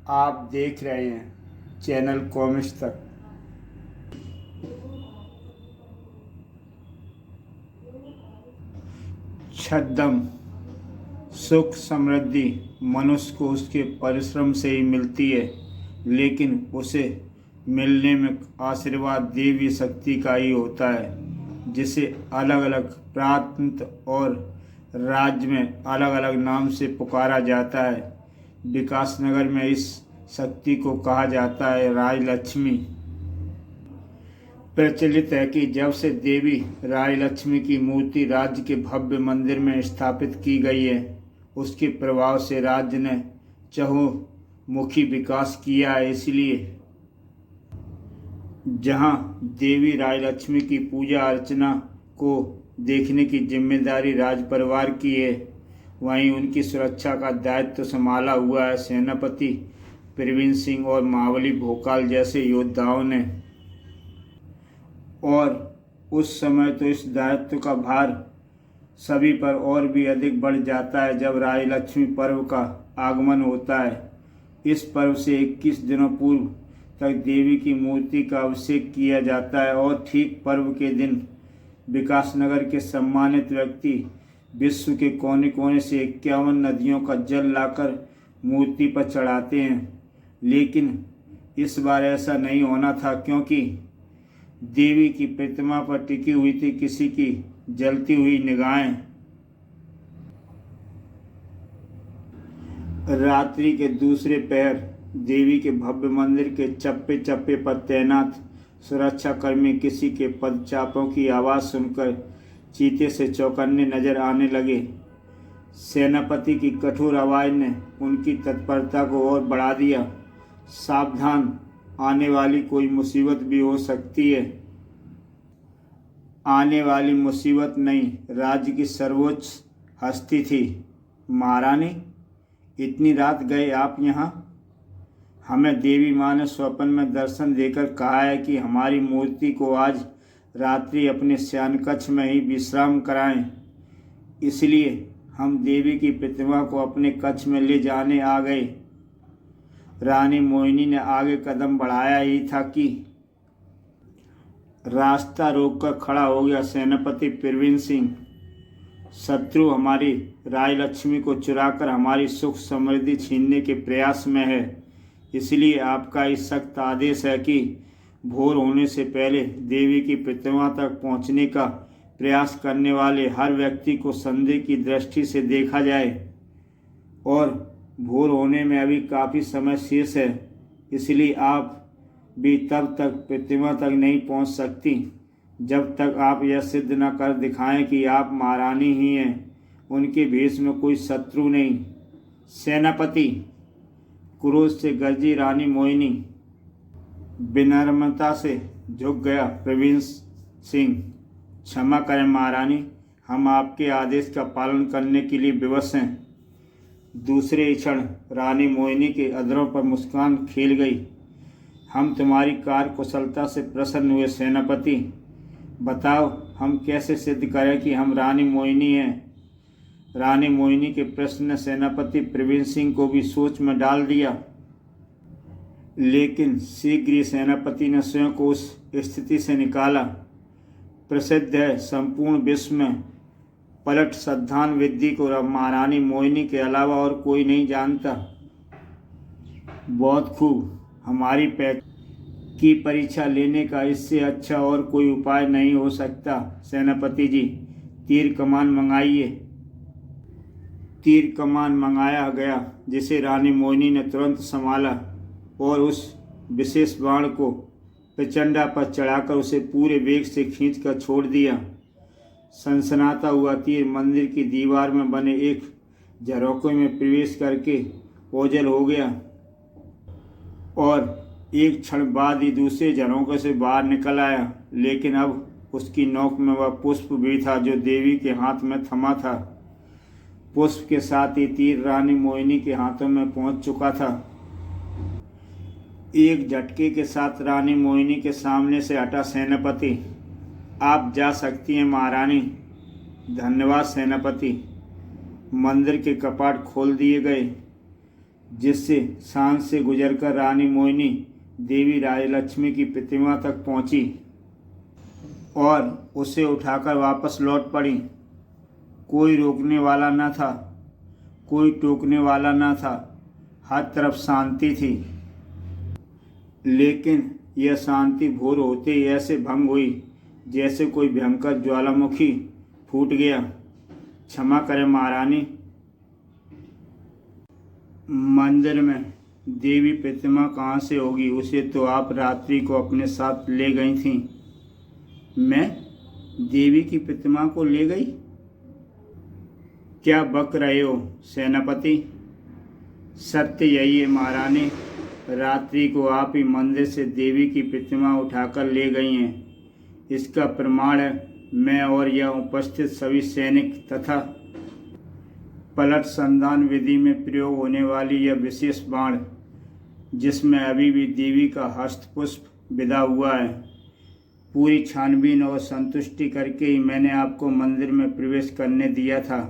आप देख रहे हैं चैनल कॉमिक्स तक। छद्म सुख समृद्धि मनुष्य को उसके परिश्रम से ही मिलती है, लेकिन उसे मिलने में आशीर्वाद देवी शक्ति का ही होता है, जिसे अलग अलग प्रांत और राज्य में अलग अलग नाम से पुकारा जाता है। विकासनगर में इस शक्ति को कहा जाता है राजलक्ष्मी। प्रचलित है कि जब से देवी राजलक्ष्मी की मूर्ति राज्य के भव्य मंदिर में स्थापित की गई है, उसके प्रभाव से राज्य ने चहुमुखी विकास किया है। इसलिए जहां देवी राजलक्ष्मी की पूजा अर्चना को देखने की जिम्मेदारी राज परिवार की है, वहीं उनकी सुरक्षा का दायित्व संभाला हुआ है सेनापति प्रवीण सिंह और महाबली भोकाल जैसे योद्धाओं ने। और उस समय तो इस दायित्व का भार सभी पर और भी अधिक बढ़ जाता है जब राजलक्ष्मी पर्व का आगमन होता है। इस पर्व से 21 दिनों पूर्व तक देवी की मूर्ति का अभिषेक किया जाता है और ठीक पर्व के दिन विकासनगर के सम्मानित व्यक्ति विश्व के कोने कोने से 51 नदियों का जल लाकर मूर्ति पर चढ़ाते हैं। लेकिन इस बार ऐसा नहीं होना था, क्योंकि देवी की प्रतिमा पर टिकी हुई थी किसी की जलती हुई निगाहें। रात्रि के दूसरे पहर देवी के भव्य मंदिर के चप्पे चप्पे पर तैनात सुरक्षाकर्मी किसी के पदचापों की आवाज़ सुनकर चीते से चौकन्ने नजर आने लगे। सेनापति की कठोर आवाज़ ने उनकी तत्परता को और बढ़ा दिया। सावधान, आने वाली कोई मुसीबत भी हो सकती है। आने वाली मुसीबत नहीं, राज्य की सर्वोच्च हस्ती थी। महारानी, इतनी रात गए आप यहाँ? हमें देवी माँ ने स्वप्न में दर्शन देकर कहा है कि हमारी मूर्ति को आज रात्रि अपने शयन कक्ष में ही विश्राम कराएं। इसलिए हम देवी की प्रतिमा को अपने कक्ष में ले जाने आ गए। रानी मोहिनी ने आगे कदम बढ़ाया ही था कि रास्ता रोककर खड़ा हो गया सेनापति प्रवीण सिंह। शत्रु हमारी राजलक्ष्मी को चुराकर हमारी सुख समृद्धि छीनने के प्रयास में है। इसलिए आपका इस सख्त आदेश है कि भोर होने से पहले देवी की प्रतिमा तक पहुंचने का प्रयास करने वाले हर व्यक्ति को संदेह की दृष्टि से देखा जाए। और भोर होने में अभी काफ़ी समय शेष है, इसलिए आप भी तब तक प्रतिमा तक नहीं पहुंच सकती जब तक आप यह सिद्ध न कर दिखाएं कि आप महारानी ही हैं, उनके भेष में कोई शत्रु नहीं। सेनापति, क्रोध से गरजी रानी मोहिनी। विनम्रता से झुक गया प्रवीण सिंह। क्षमा करें महारानी, हम आपके आदेश का पालन करने के लिए विवश हैं। दूसरे ही क्षण रानी मोहिनी के अधरों पर मुस्कान खेल गई। हम तुम्हारी कार्यकुशलता से प्रसन्न हुए सेनापति। बताओ, हम कैसे सिद्ध करें कि हम रानी मोहिनी हैं? रानी मोहिनी के प्रश्न ने सेनापति प्रवीण सिंह को भी सोच में डाल दिया। लेकिन शीघ्र ही सेनापति ने स्वयं को उस स्थिति से निकाला। प्रसिद्ध है संपूर्ण विश्व में, पलट श्रद्धान विधि को महारानी मोहिनी के अलावा और कोई नहीं जानता। बहुत खूब, हमारी पैक की परीक्षा लेने का इससे अच्छा और कोई उपाय नहीं हो सकता। सेनापति जी, तीर कमान मंगाइए। तीर कमान मंगाया गया, जिसे रानी मोहिनी ने तुरंत संभाला और उस विशेष बाण को प्रचंडा पर चढ़ाकर उसे पूरे वेग से खींचकर छोड़ दिया। सनसनाता हुआ तीर मंदिर की दीवार में बने एक झरोखे में प्रवेश करके ओझल हो गया और एक क्षण बाद ही दूसरे झरोखे से बाहर निकल आया। लेकिन अब उसकी नोक में वह पुष्प भी था जो देवी के हाथ में थमा था। पुष्प के साथ ही तीर रानी मोहिनी के हाथों में पहुंच चुका था। एक झटके के साथ रानी मोहिनी के सामने से हटा। सेनापति, आप जा सकती हैं महारानी। धन्यवाद सेनापति। मंदिर के कपाट खोल दिए गए। जिससे सांस से गुजरकर रानी मोहिनी देवी राजलक्ष्मी की प्रतिमा तक पहुंची और उसे उठाकर वापस लौट पड़ी। कोई रोकने वाला न था, कोई टोकने वाला न था, हर तरफ शांति थी। लेकिन यह शांति भोर होते ही ऐसे भंग हुई जैसे कोई भयंकर ज्वालामुखी फूट गया। क्षमा करें महारानी, मंदिर में देवी प्रतिमा कहाँ से होगी? उसे तो आप रात्रि को अपने साथ ले गई थीं। मैं देवी की प्रतिमा को ले गई? क्या बक रहे हो सेनापति? सत्य यही है महारानी, रात्रि को आप ही मंदिर से देवी की प्रतिमा उठाकर ले गई हैं। इसका प्रमाण है मैं और यह उपस्थित सभी सैनिक तथा पलट संधान विधि में प्रयोग होने वाली यह विशेष बाण, जिसमें अभी भी देवी का हस्तपुष्प विदा हुआ है। पूरी छानबीन और संतुष्टि करके ही मैंने आपको मंदिर में प्रवेश करने दिया था।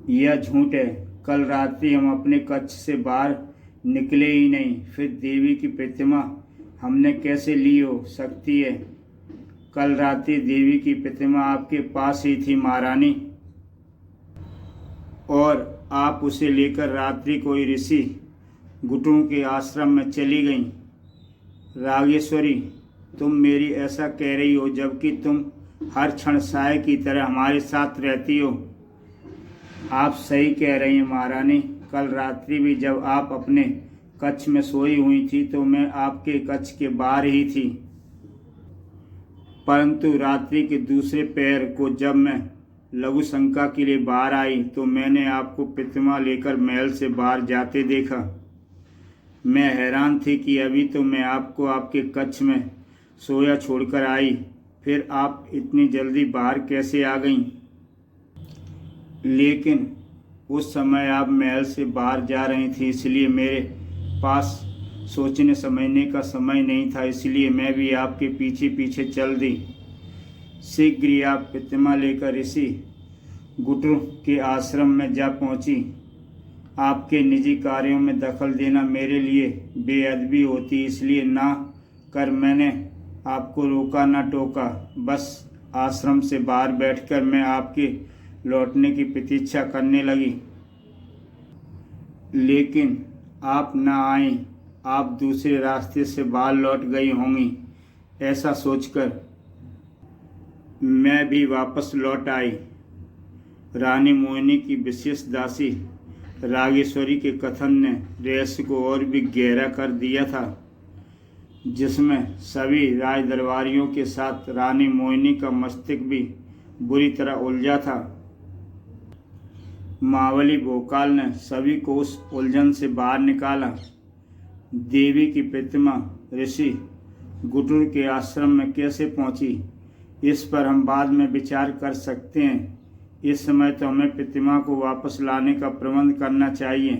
यह झूठ है। कल रात्रि हम अपने कक्ष से बाहर निकले ही नहीं, फिर देवी की प्रतिमा हमने कैसे ली हो सकती है? कल रात्रि देवी की प्रतिमा आपके पास ही थी महारानी, और आप उसे लेकर रात्रि को ही ऋषि गुटुओं के आश्रम में चली गईं। रागेश्वरी, तुम मेरी ऐसा कह रही हो जबकि तुम हर क्षण साय की तरह हमारे साथ रहती हो। आप सही कह रही हैं महारानी। कल रात्रि भी जब आप अपने कक्ष में सोई हुई थी तो मैं आपके कक्ष के बाहर ही थी, परंतु रात्रि के दूसरे पहर को जब मैं लघु शंका के लिए बाहर आई तो मैंने आपको प्रतिमा लेकर महल से बाहर जाते देखा। मैं हैरान थी कि अभी तो मैं आपको आपके कक्ष में सोया छोड़कर आई, फिर आप इतनी जल्दी बाहर कैसे आ गईं? लेकिन उस समय आप महल से बाहर जा रही थी, इसलिए मेरे पास सोचने समझने का समय नहीं था, इसलिए मैं भी आपके पीछे पीछे चल दी। शीघ्र ही आप प्रतिमा लेकर ऋषि गुटुर के आश्रम में जा पहुंची। आपके निजी कार्यों में दखल देना मेरे लिए बेअदबी होती, इसलिए ना कर मैंने आपको रोका ना टोका। बस आश्रम से बाहर बैठकर मैं आपके लौटने की प्रतीक्षा करने लगी, लेकिन आप ना आई। आप दूसरे रास्ते से बाहर लौट गई होंगी। ऐसा सोचकर मैं भी वापस लौट आई। रानी मोहिनी की विशेष दासी रागेश्वरी के कथन ने रहस्य को और भी गहरा कर दिया था, जिसमें सभी राज दरबारियों के साथ रानी मोहिनी का मस्तिष्क भी बुरी तरह उलझा था। महाबली भोकाल ने सभी को उस उलझन से बाहर निकाला। देवी की प्रतिमा ऋषि गुटुर के आश्रम में कैसे पहुंची, इस पर हम बाद में विचार कर सकते हैं। इस समय तो हमें प्रतिमा को वापस लाने का प्रबंध करना चाहिए।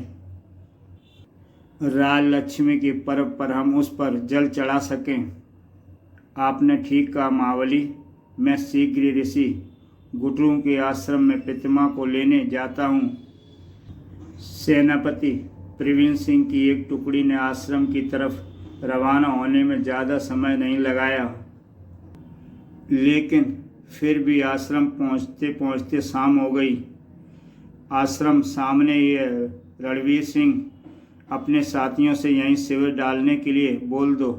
राजलक्ष्मी के पर्व पर हम उस पर जल चढ़ा सकें। आपने ठीक कहा महाबली, मैं शीघ्र ही ऋषि गुटुरों के आश्रम में प्रतिमा को लेने जाता हूँ। सेनापति प्रवीण सिंह की एक टुकड़ी ने आश्रम की तरफ रवाना होने में ज़्यादा समय नहीं लगाया, लेकिन फिर भी आश्रम पहुँचते पहुँचते शाम हो गई। आश्रम सामने ही है। रणवीर सिंह, अपने साथियों से यहीं शिविर डालने के लिए बोल दो।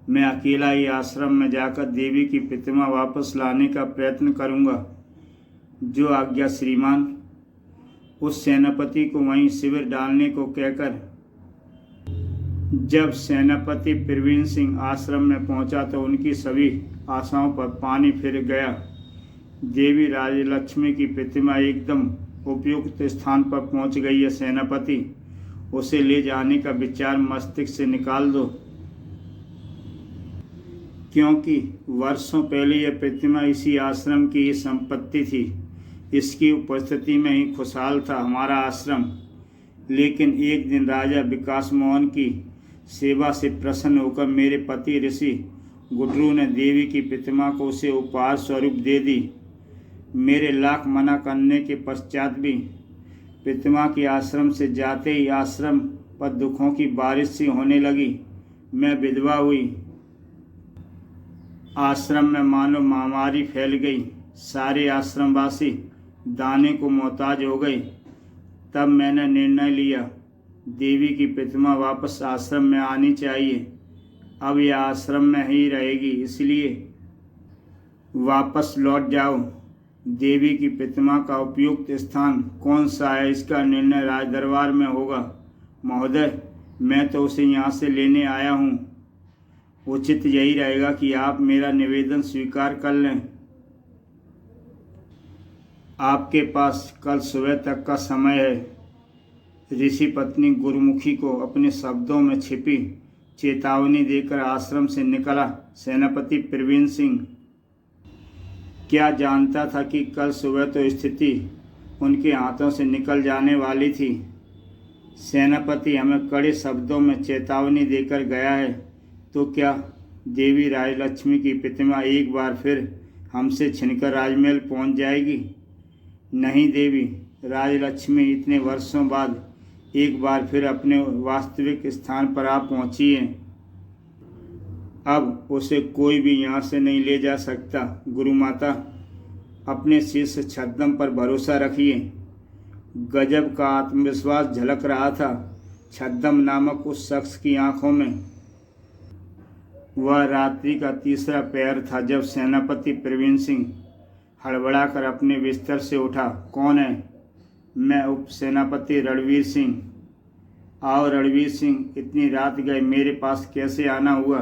मैं अकेला ही आश्रम में जाकर देवी की प्रतिमा वापस लाने का प्रयत्न करूंगा। जो आज्ञा श्रीमान। उस सेनापति को वहीं शिविर डालने को कहकर जब सेनापति प्रवीण सिंह आश्रम में पहुंचा तो उनकी सभी आशाओं पर पानी फिर गया। देवी राजलक्ष्मी की प्रतिमा एकदम उपयुक्त स्थान पर पहुंच गई है सेनापति। उसे ले जाने का विचार मस्तिष्क से निकाल दो, क्योंकि वर्षों पहले यह प्रतिमा इसी आश्रम की ही संपत्ति थी। इसकी उपस्थिति में ही खुशहाल था हमारा आश्रम। लेकिन एक दिन राजा विकास मोहन की सेवा से प्रसन्न होकर मेरे पति ऋषि गुटरू ने देवी की प्रतिमा को उसे उपहार स्वरूप दे दी। मेरे लाख मना करने के पश्चात भी पितामह के आश्रम से जाते ही आश्रम पर दुखों की बारिश सी होने लगी। मैं विधवा हुई। आश्रम में मानो महामारी फैल गई। सारे आश्रमवासी दाने को मोहताज हो गए। तब मैंने निर्णय लिया, देवी की प्रतिमा वापस आश्रम में आनी चाहिए। अब यह आश्रम में ही रहेगी, इसलिए वापस लौट जाओ। देवी की प्रतिमा का उपयुक्त स्थान कौन सा है, इसका निर्णय राज दरबार में होगा। महोदय, मैं तो उसे यहाँ से लेने आया हूँ। उचित यही रहेगा कि आप मेरा निवेदन स्वीकार कर लें। आपके पास कल सुबह तक का समय है। ऋषि पत्नी गुरुमुखी को अपने शब्दों में छिपी चेतावनी देकर आश्रम से निकला सेनापति प्रवीण सिंह। क्या जानता था कि कल सुबह तो स्थिति उनके हाथों से निकल जाने वाली थी। सेनापति हमें कड़े शब्दों में चेतावनी देकर गया है, तो क्या देवी राजलक्ष्मी की प्रतिमा एक बार फिर हमसे छिनकर राजमहल पहुंच जाएगी? नहीं देवी, राजलक्ष्मी इतने वर्षों बाद एक बार फिर अपने वास्तविक स्थान पर आ पहुंची है। अब उसे कोई भी यहाँ से नहीं ले जा सकता। गुरु माता, अपने शीर्ष छद्म पर भरोसा रखिए। गजब का आत्मविश्वास झलक रहा था छद्म नामक उस शख्स की आंखों में। वह रात्रि का तीसरा पहर था जब सेनापति प्रवीण सिंह हड़बड़ाकर अपने बिस्तर से उठा। कौन है? मैं उप सेनापति रणवीर सिंह। आओ रणवीर सिंह, इतनी रात गए, मेरे पास कैसे आना हुआ?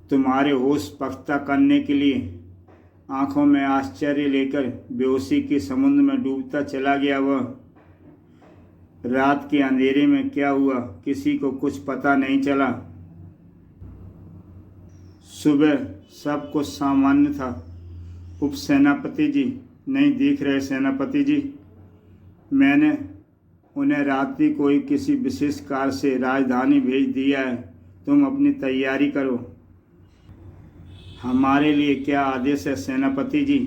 तुम्हारे होश पख्ता करने के लिए। आंखों में आश्चर्य लेकर बेहोशी के समुद्र में डूबता चला गया वह। रात के अंधेरे में क्या हुआ, किसी को कुछ पता नहीं चला। सुबह सब कुछ सामान्य था। उप सेनापति जी नहीं दिख रहे। सेनापति जी, मैंने उन्हें रात्रि को ही किसी विशेष कार से राजधानी भेज दिया है। तुम अपनी तैयारी करो। हमारे लिए क्या आदेश है सेनापति जी?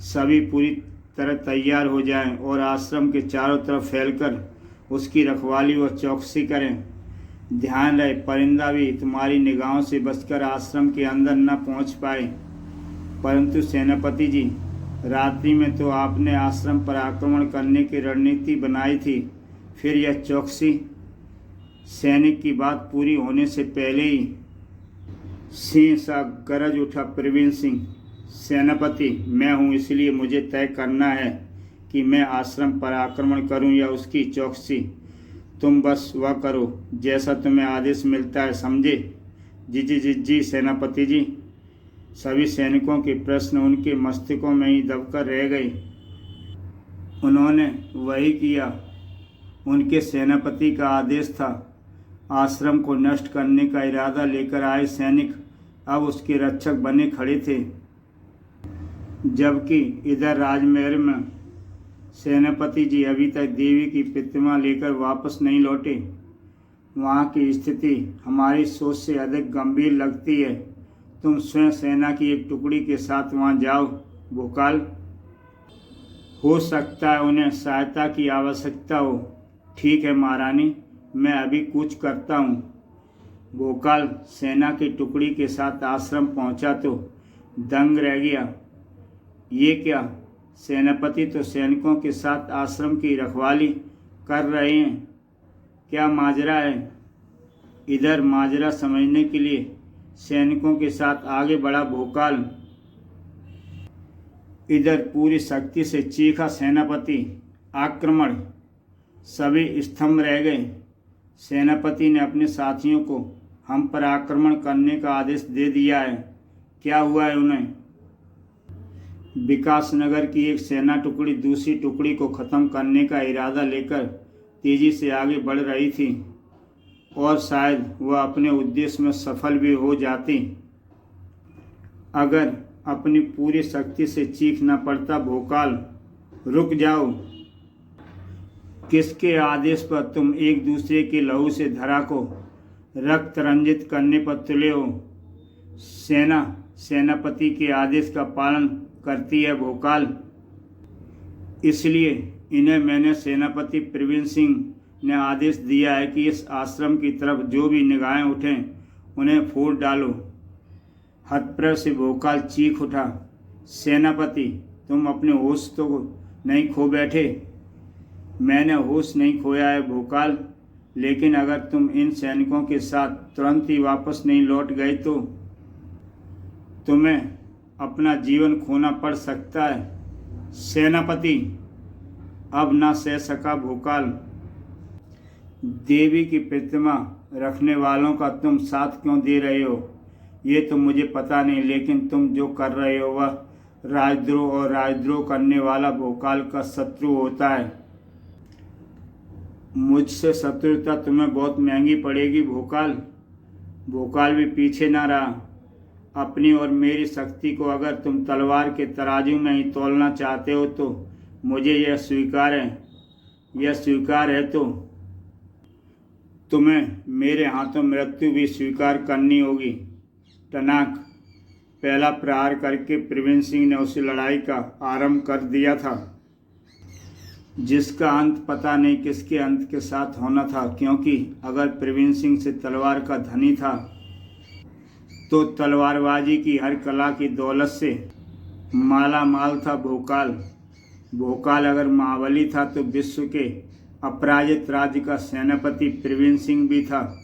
सभी पूरी तरह तैयार हो जाएं और आश्रम के चारों तरफ फैलकर उसकी रखवाली व चौकसी करें। ध्यान रहे, परिंदा भी तुम्हारी निगाहों से बचकर आश्रम के अंदर न पहुंच पाए। परंतु सेनापति जी, रात्रि में तो आपने आश्रम पर आक्रमण करने की रणनीति बनाई थी, फिर यह चौकसी? सैनिक की बात पूरी होने से पहले ही सिंह सा गरज उठा प्रवीण सिंह। सेनापति, मैं हूँ, इसलिए मुझे तय करना है कि मैं आश्रम पर आक्रमण करूँ या उसकी चौकसी। तुम बस वह करो जैसा तुम्हें आदेश मिलता है, समझे? जी जी जी जी सेनापति जी। सभी सैनिकों के प्रश्न उनके मस्तिष्कों में ही दबकर रह गए। उन्होंने वही किया। उनके सेनापति का आदेश था। आश्रम को नष्ट करने का इरादा लेकर आए सैनिक अब उसके रक्षक बने खड़े थे, जबकि इधर राजमहल में सेनापति जी अभी तक देवी की प्रतिमा लेकर वापस नहीं लौटे। वहाँ की स्थिति हमारी सोच से अधिक गंभीर लगती है। तुम स्वयं सेना की एक टुकड़ी के साथ वहाँ जाओ भोकाल। हो सकता है उन्हें सहायता की आवश्यकता हो। ठीक है महारानी, मैं अभी कूच करता हूँ। भोकाल सेना की टुकड़ी के साथ आश्रम पहुँचा तो दंग रह गया। ये क्या? सेनापति तो सैनिकों के साथ आश्रम की रखवाली कर रहे हैं। क्या माजरा है? इधर माजरा समझने के लिए सैनिकों के साथ आगे बढ़ा भोकाल। इधर पूरी शक्ति से चीखा सेनापति, आक्रमण! सभी स्तंभ रह गए। सेनापति ने अपने साथियों को हम पर आक्रमण करने का आदेश दे दिया है। क्या हुआ है उन्हें? विकासनगर की एक सेना टुकड़ी दूसरी टुकड़ी को ख़त्म करने का इरादा लेकर तेजी से आगे बढ़ रही थी और शायद वह अपने उद्देश्य में सफल भी हो जाती अगर अपनी पूरी शक्ति से चीख न पड़ता। भोकाल, रुक जाओ। किसके आदेश पर तुम एक दूसरे के लहू से धरा को रक्त रंजित करने पर तुले हो? सेना सेनापति के आदेश का पालन करती है भोकाल। इसलिए इन्हें मैंने सेनापति प्रवीण सिंह ने आदेश दिया है कि इस आश्रम की तरफ जो भी निगाहें उठें उन्हें फोड़ डालो। हतप्रभ से भोकाल चीख उठा, सेनापति, तुम अपने होश तो नहीं खो बैठे? मैंने होश नहीं खोया है भोकाल, लेकिन अगर तुम इन सैनिकों के साथ तुरंत ही वापस नहीं लौट गए तो तुम्हें अपना जीवन खोना पड़ सकता है। सेनापति अब ना सह सका भोकाल, देवी की प्रतिमा रखने वालों का तुम साथ क्यों दे रहे हो ये तो मुझे पता नहीं, लेकिन तुम जो कर रहे हो वह राजद्रोह और राजद्रोह करने वाला भोकाल का शत्रु होता है। मुझसे शत्रुता तुम्हें बहुत महंगी पड़ेगी भोकाल। भोकाल भी पीछे न रहा। अपनी और मेरी शक्ति को अगर तुम तलवार के तराजू में ही तोलना चाहते हो तो मुझे यह स्वीकार है तो तुम्हें मेरे हाथों मृत्यु भी स्वीकार करनी होगी। टनाक पहला प्रहार करके प्रवीण सिंह ने उस लड़ाई का आरंभ कर दिया था जिसका अंत पता नहीं किसके अंत के साथ होना था, क्योंकि अगर प्रवीण सिंह से तलवार का धनी था तो तलवारबाजी की हर कला की दौलत से माला माल था भोकाल अगर महाबली था तो विश्व के अपराजित राज्य का सेनापति प्रवीण सिंह भी था।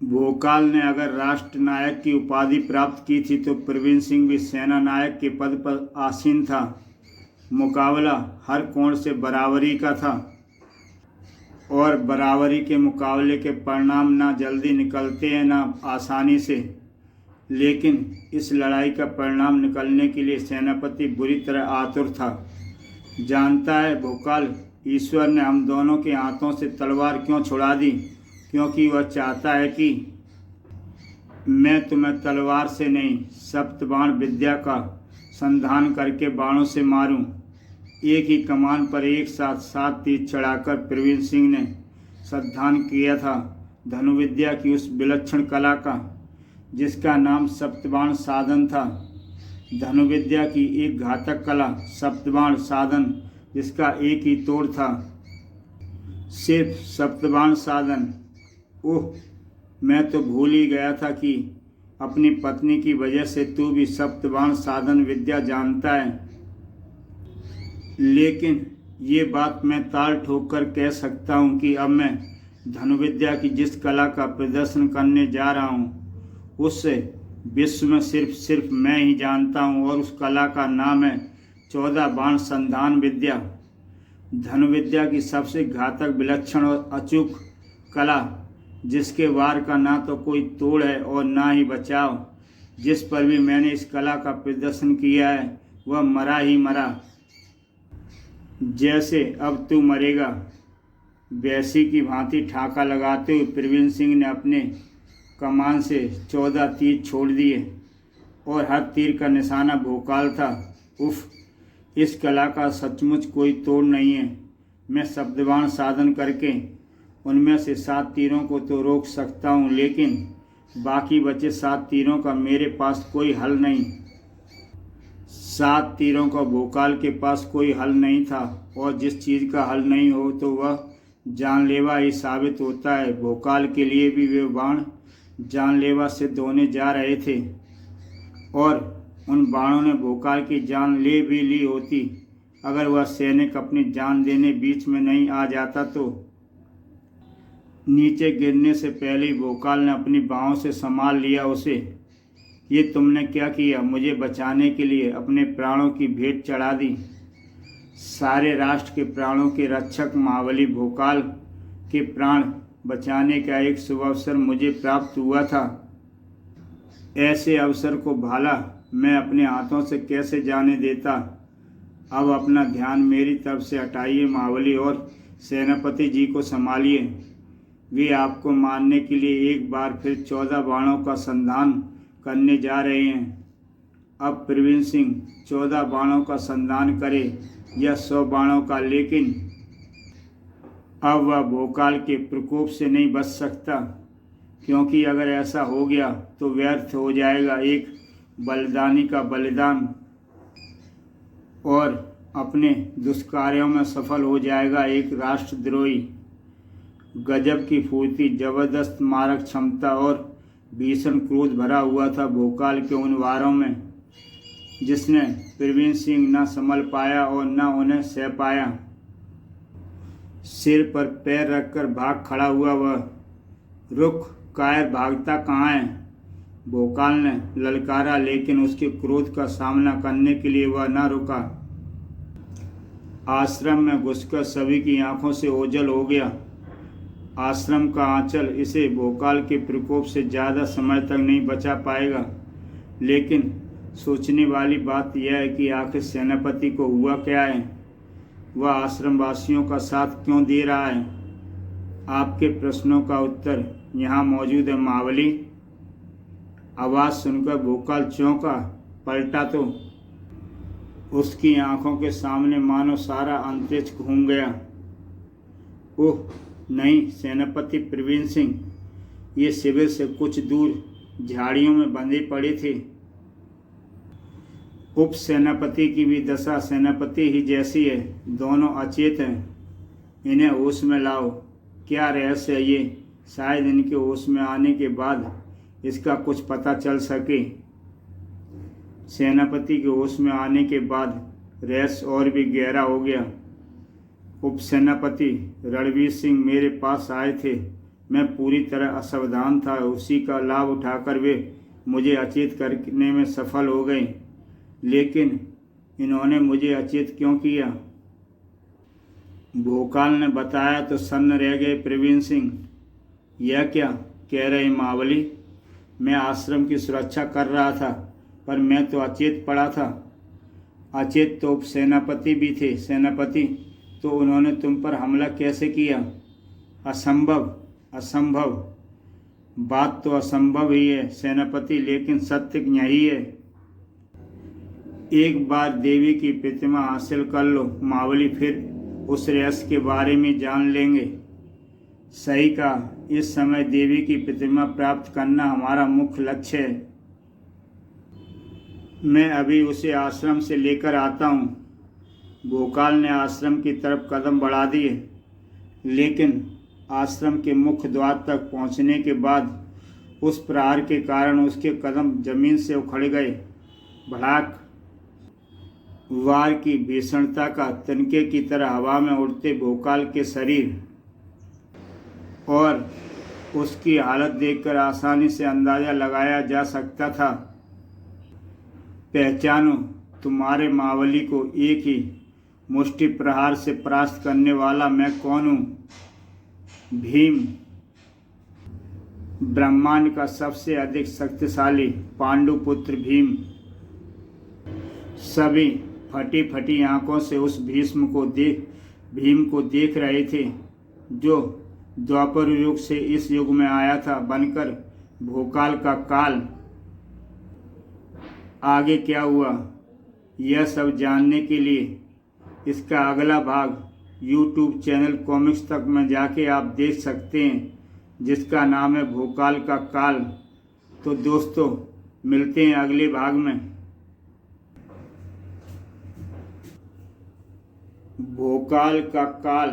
भोकाल ने अगर राष्ट्र नायक की उपाधि प्राप्त की थी तो प्रवीण सिंह भी सेना नायक के पद पर आसीन था। मुकाबला हर कोण से बराबरी का था और बराबरी के मुकाबले के परिणाम ना जल्दी निकलते हैं ना आसानी से, लेकिन इस लड़ाई का परिणाम निकलने के लिए सेनापति बुरी तरह आतुर था। जानता है भोकाल, ईश्वर ने हम दोनों के हाथों से तलवार क्यों छुड़ा दी? क्योंकि वह चाहता है कि मैं तुम्हें तलवार से नहीं सप्तबाण विद्या का संधान करके बाणों से मारूं। एक ही कमान पर एक साथ 7 तीर चढ़ाकर प्रवीण सिंह ने संधान किया था धनुविद्या की उस विलक्षण कला का जिसका नाम सप्तबाण साधन था। धनुविद्या की एक घातक कला सप्तबाण साधन जिसका एक ही तोड़ था, सिर्फ सप्तबाण साधन। ओह, मैं तो भूल ही गया था कि अपनी पत्नी की वजह से तू भी सप्तबाण साधन विद्या जानता है। लेकिन ये बात मैं ताल ठोक कर कह सकता हूँ कि अब मैं धनुविद्या की जिस कला का प्रदर्शन करने जा रहा हूँ उससे विश्व में सिर्फ मैं ही जानता हूँ, और उस कला का नाम है 14 बाण संधान विद्या। धनुविद्या की सबसे घातक, विलक्षण और अचूक कला जिसके वार का ना तो कोई तोड़ है और ना ही बचाव। जिस पर भी मैंने इस कला का प्रदर्शन किया है वह मरा ही मरा। जैसे अब तू मरेगा, वैसी की भांति ठाका लगाते हुए प्रवीण सिंह ने अपने कमान से 14 तीर छोड़ दिए और हर तीर का निशाना भोकाल था। उफ, इस कला का सचमुच कोई तोड़ नहीं है। मैं शब्दबाण साधन करके उनमें से 7 तीरों को तो रोक सकता हूँ, लेकिन बाकी बचे 7 तीरों का मेरे पास कोई हल नहीं। 7 तीरों का भोकाल के पास कोई हल नहीं था, और जिस चीज़ का हल नहीं हो तो वह जानलेवा ही साबित होता है। भोकाल के लिए भी वे बाण जानलेवा सिद्ध होने जा रहे थे, और उन बाणों ने भोकाल की जान ले भी ली होती अगर वह सैनिक अपनी जान देने बीच में नहीं आ जाता तो। नीचे गिरने से पहले ही भोकाल ने अपनी बाहों से संभाल लिया उसे। ये तुमने क्या किया? मुझे बचाने के लिए अपने प्राणों की भेंट चढ़ा दी। सारे राष्ट्र के प्राणों के रक्षक महाबली भोकाल के प्राण बचाने का एक शुभ अवसर मुझे प्राप्त हुआ था। ऐसे अवसर को भाला मैं अपने हाथों से कैसे जाने देता। अब अपना ध्यान मेरी तरफ से हटाइए महाबली, और सेनापति जी को संभालिए। वे आपको मारने के लिए एक बार फिर 14 बाणों का संधान करने जा रहे हैं। अब प्रवीण सिंह 14 बाणों का संधान करे या 100 बाणों का, लेकिन अब वह भोकाल के प्रकोप से नहीं बच सकता, क्योंकि अगर ऐसा हो गया तो व्यर्थ हो जाएगा एक बलिदानी का बलिदान, और अपने दुष्कार्यों में सफल हो जाएगा। एक राष्ट्रद्रोही, गजब की फुर्ती, जबरदस्त मारक क्षमता और भीषण क्रोध भरा हुआ था भोकाल के उन वारों में, जिसने प्रवीण सिंह न संभल पाया और न उन्हें सह पाया। सिर पर पैर रखकर भाग खड़ा हुआ वह। रुक, कायर, भागता कहाँ है? भोकाल ने ललकारा, लेकिन उसके क्रोध का सामना करने के लिए वह न रुका। आश्रम में घुसकर सभी की आंखों से ओझल हो गया। आश्रम का आंचल इसे भोकाल के प्रकोप से ज़्यादा समय तक नहीं बचा पाएगा। लेकिन सोचने वाली बात यह है कि आखिर सेनापति को हुआ क्या है? वह आश्रमवासियों का साथ क्यों दे रहा है? आपके प्रश्नों का उत्तर यहाँ मौजूद है महाबली। आवाज़ सुनकर भोकाल चौंका, पलटा तो उसकी आंखों के सामने मानो सारा अंतरिक्ष घूम गया। ओह नहीं, सेनापति प्रवीण सिंह, ये शिविर से कुछ दूर झाड़ियों में बंधे पड़े थे। उप सेनापति की भी दशा सेनापति ही जैसी है, दोनों अचेत हैं। इन्हें होश में लाओ। क्या रहस्य है ये? शायद इनके होश में आने के बाद इसका कुछ पता चल सके। सेनापति के होश में आने के बाद रहस्य और भी गहरा हो गया। उप सेनापति रणवीर सिंह मेरे पास आए थे। मैं पूरी तरह असावधान था। उसी का लाभ उठाकर वे मुझे अचेत करने में सफल हो गए। लेकिन इन्होंने मुझे अचेत क्यों किया? भोकाल ने बताया तो सन्न रह गए प्रवीण सिंह। यह क्या कह रहे महाबली? मैं आश्रम की सुरक्षा कर रहा था, पर मैं तो अचेत पड़ा था। अचेत तो उप सेनापति भी थे। सेनापति, तो उन्होंने तुम पर हमला कैसे किया? असंभव, असंभव। बात तो असंभव ही है सेनापति, लेकिन सत्य यही है। एक बार देवी की प्रतिमा हासिल कर लो महाबली, फिर उस रहस्य के बारे में जान लेंगे। सही कहा, इस समय देवी की प्रतिमा प्राप्त करना हमारा मुख्य लक्ष्य है। मैं अभी उसे आश्रम से लेकर आता हूँ। भोकाल ने आश्रम की तरफ कदम बढ़ा दिए, लेकिन आश्रम के मुख्य द्वार तक पहुँचने के बाद उस प्रहार के कारण उसके कदम जमीन से उखड़ गए। भड़ाक! वार की भीषणता का तिनके की तरह हवा में उड़ते भोकाल के शरीर और उसकी हालत देखकर आसानी से अंदाजा लगाया जा सकता था। पहचानो, तुम्हारे महाबली को एक ही मुष्टि प्रहार से परास्त करने वाला मैं कौन हूँ? भीम, ब्रह्मांड का सबसे अधिक शक्तिशाली पांडुपुत्र भीम। सभी फटी फटी आंखों से उस भीम को देख रहे थे, जो द्वापर युग से इस युग में आया था बनकर भोकाल का काल। आगे क्या हुआ, यह सब जानने के लिए इसका अगला भाग YouTube चैनल कॉमिक्स तक में जाके आप देख सकते हैं, जिसका नाम है भोकाल का काल। तो दोस्तों, मिलते हैं अगले भाग में। भोकाल का काल।